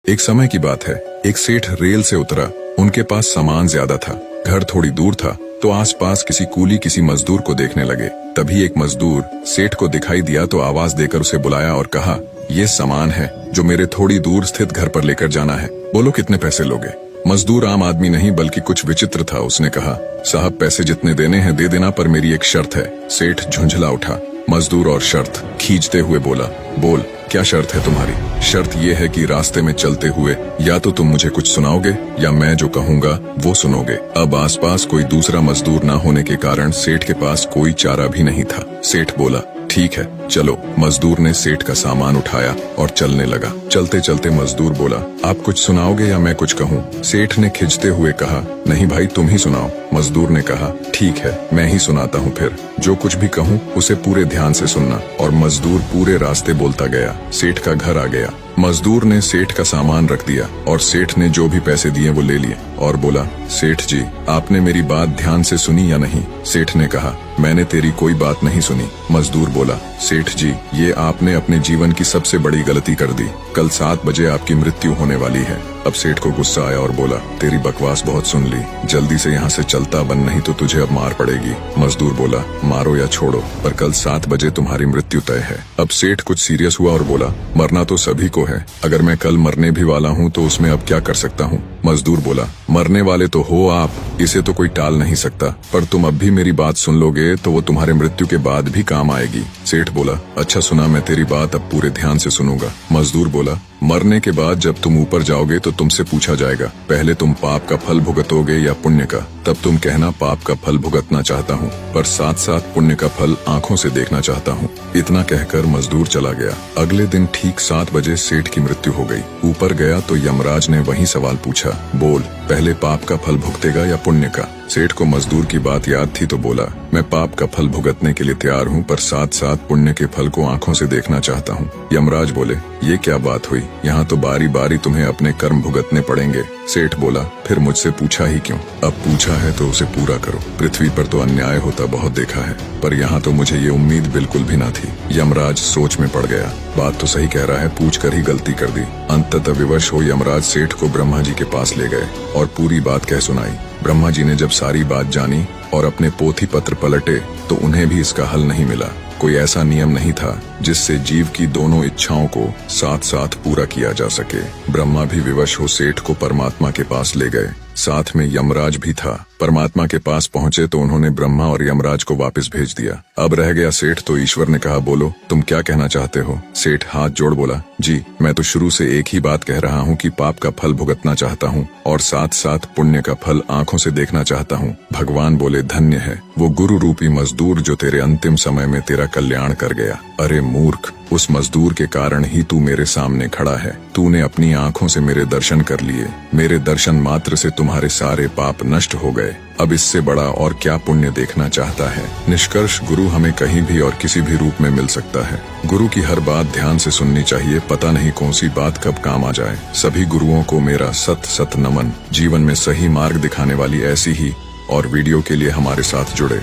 एक समय की बात है, एक सेठ रेल से उतरा। उनके पास सामान ज्यादा था, घर थोड़ी दूर था, तो आसपास किसी कूली किसी मजदूर को देखने लगे। तभी एक मजदूर सेठ को दिखाई दिया तो आवाज देकर उसे बुलाया और कहा, ये सामान है जो मेरे थोड़ी दूर स्थित घर पर लेकर जाना है, बोलो कितने पैसे लोगे। मजदूर आम आदमी नहीं बल्कि कुछ विचित्र था। उसने कहा, साहब पैसे जितने देने हैं दे देना, पर मेरी एक शर्त है। सेठ झुंझला उठा। मजदूर और शर्त खींचते हुए बोला, बोल क्या शर्त है तुम्हारी। शर्त यह है कि रास्ते में चलते हुए या तो तुम मुझे कुछ सुनाओगे या मैं जो कहूंगा वो सुनोगे। अब आसपास कोई दूसरा मजदूर न होने के कारण सेठ के पास कोई चारा भी नहीं था। सेठ बोला, ठीक है चलो। मजदूर ने सेठ का सामान उठाया और चलने लगा। चलते चलते मजदूर बोला, आप कुछ सुनाओगे या मैं कुछ कहूँ। सेठ ने खिंचते हुए कहा, नहीं भाई तुम ही सुनाओ। मजदूर ने कहा, ठीक है मैं ही सुनाता हूँ, फिर जो कुछ भी कहूँ उसे पूरे ध्यान से सुनना। और मजदूर पूरे रास्ते बोलता गया। सेठ का घर आ गया। मजदूर ने सेठ का सामान रख दिया और सेठ ने जो भी पैसे दिए वो ले लिए और बोला, सेठ जी आपने मेरी बात ध्यान से सुनी या नहीं। सेठ ने कहा, मैंने तेरी कोई बात नहीं सुनी। मजदूर बोला, सेठ जी ये आपने अपने जीवन की सबसे बड़ी गलती कर दी। कल 7 बजे आपकी मृत्यु होने वाली है। अब सेठ को गुस्सा आया और बोला, तेरी बकवास बहुत सुन ली, जल्दी से यहाँ से चलता बन, नहीं तो तुझे अब मार पड़ेगी। मजदूर बोला, मारो या छोड़ो पर कल 7 बजे तुम्हारी मृत्यु तय है। अब सेठ कुछ सीरियस हुआ और बोला, मरना तो सभी को है, अगर मैं कल मरने भी वाला हूँ तो उसमें अब क्या कर सकता हूँ। मजदूर बोला, मरने वाले तो हो आप, इसे तो कोई टाल नहीं सकता, पर तुम अब भी मेरी बात सुन लोगे तो वो तुम्हारे मृत्यु के बाद भी काम आएगी। सेठ बोला, अच्छा सुना, मैं तेरी बात अब पूरे ध्यान से सुनूंगा। मजदूर बोला, मरने के बाद जब तुम ऊपर जाओगे तो तुमसे पूछा जाएगा, पहले तुम पाप का फल भुगतोगे या पुण्य का। तब तुम कहना पाप का फल भुगतना चाहता हूँ, पर साथ साथ पुण्य का फल आंखों से देखना चाहता हूँ। इतना कहकर मजदूर चला गया। अगले दिन ठीक 7 बजे सेठ की मृत्यु हो गई। ऊपर गया तो यमराज ने वही सवाल पूछा, बोल पहले पाप का फल भुगतेगा या पुण्य का। सेठ को मजदूर की बात याद थी तो बोला, मैं पाप का फल भुगतने के लिए तैयार हूँ, पर साथ साथ पुण्य के फल को आंखों से देखना चाहता हूँ। यमराज बोले, ये क्या बात हुई, यहाँ तो बारी बारी तुम्हें अपने कर्म भुगतने पड़ेंगे। सेठ बोला, फिर मुझसे पूछा ही क्यों, अब पूछा है तो उसे पूरा करो। पृथ्वी पर तो अन्याय होता बहुत देखा है, पर यहाँ तो मुझे ये उम्मीद बिल्कुल भी न थी। यमराज सोच में पड़ गया, बात तो सही कह रहा है, पूछ कर ही गलती कर दी। अंततः विवश हो यमराज सेठ को ब्रह्मा जी के पास ले गए और पूरी बात कह सुनाई। ब्रह्मा जी ने जब सारी बात जानी और अपने पोथी पत्र पलटे तो उन्हें भी इसका हल नहीं मिला। कोई ऐसा नियम नहीं था जिससे जीव की दोनों इच्छाओं को साथ साथ पूरा किया जा सके। ब्रह्मा भी विवश हो सेठ को परमात्मा के पास ले गए, साथ में यमराज भी था। परमात्मा के पास पहुंचे तो उन्होंने ब्रह्मा और यमराज को वापस भेज दिया। अब रह गया सेठ, तो ईश्वर ने कहा, बोलो तुम क्या कहना चाहते हो। सेठ हाथ जोड़ बोला, जी मैं तो शुरू से एक ही बात कह रहा हूँ कि पाप का फल भुगतना चाहता हूँ और साथ साथ पुण्य का फल आंखों से देखना चाहता हूँ। भगवान बोले, धन्य है वो गुरु रूपी मजदूर जो तेरे अंतिम समय में तेरा कल्याण कर गया। अरे मूर्ख, उस मजदूर के कारण ही तू मेरे सामने खड़ा है। तूने अपनी आंखों से मेरे दर्शन कर लिए, मेरे दर्शन मात्र से तुम्हारे सारे पाप नष्ट हो गए। अब इससे बड़ा और क्या पुण्य देखना चाहता है। निष्कर्ष, गुरु हमें कहीं भी और किसी भी रूप में मिल सकता है। गुरु की हर बात ध्यान से सुननी चाहिए, पता नहीं कौन सी बात कब काम आ जाए। सभी गुरुओं को मेरा सत सत नमन। जीवन में सही मार्ग दिखाने वाली ऐसी ही और वीडियो के लिए हमारे साथ जुड़े।